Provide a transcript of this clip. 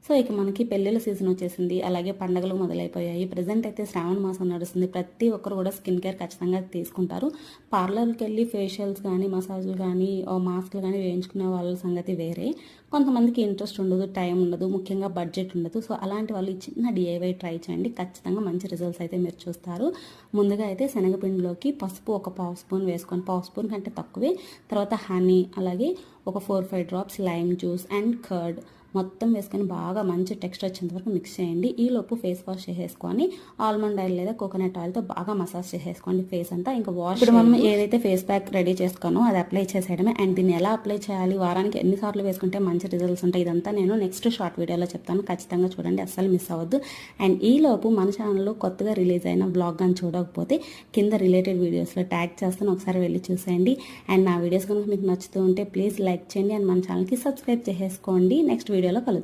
So ఇక మనకి పెళ్ళిళ్ళ సీజన్ వచ్చేసింది, అలాగే పండగలు మొదలైపోయాయి. ప్రజెంట్ అయితే శ్రావణ మాసం నడుస్తుంది. ప్రతి ఒక్కరు కూడా స్కిన్ కేర్ ఖచ్చితంగా తీసుకుంటారు. పార్లర్కి వెళ్ళి ఫేషియల్స్ కానీ, మసాజ్లు కానీ, మాస్క్లు కానీ వేయించుకునే వాళ్ళ సంగతి వేరే. కొంతమందికి ఇంట్రెస్ట్ ఉండదు, టైం ఉండదు, ముఖ్యంగా బడ్జెట్ ఉండదు. సో అలాంటి వాళ్ళు ఈ చిన్న డిఐవై ట్రై చేయండి, ఖచ్చితంగా మంచి రిజల్ట్స్ అయితే మీరు చూస్తారు. ముందుగా అయితే శనగపిండిలోకి పసుపు ఒక పావు స్పూన్ వేసుకొని, పావు స్పూన్ కంటే తక్కువే. తర్వాత హనీ, అలాగే ఒక 4-5 drops lime juice and curd మొత్తం వేసుకొని బాగా మంచి టెక్స్చర్ వచ్చేంత వరకు మిక్స్ చేయండి. ఈలోపు ఫేస్ వాష్ చేసేసుకొని ఆల్మండ్ ఆయిల్ లేదా కోకోనట్ ఆయిల్తో బాగా మసాజ్ చేసేసుకోండి ఫేస్ అంతా. ఇంకా వాష్ ఇప్పుడు మనం ఏదైతే ఫేస్ ప్యాక్ రెడీ చేసుకున్నామో అది అప్లై చేసేయడమే. అండ్ దీన్ని ఎలా అప్లై చేయాలి, వారానికి ఎన్నిసార్లు వేసుకుంటే మంచి రిజల్ట్స్ ఉంటాయి, ఇదంతా నేను నెక్స్ట్ షార్ట్ వీడియోలో చెప్తాను. ఖచ్చితంగా చూడండి, అస్సలు మిస్ అవ్వద్దు. అండ్ ఈలోపు మన ఛానల్లో కొత్తగా రిలీజ్ అయిన బ్లాగ్ కానీ చూడకపోతే కింద రిలేటెడ్ వీడియోస్లో ట్యాగ్ చేస్తాను, ఒకసారి వెళ్ళి చూసేయండి. అండ్ నా వీడియోస్ కనుక మీకు నచ్చుతూ ఉంటే ప్లీజ్ లైక్ చేయండి అండ్ మన ఛానల్కి సబ్స్క్రైబ్ చేసేసుకోండి. నెక్స్ట్ వీడియోలో కలుద్దాం.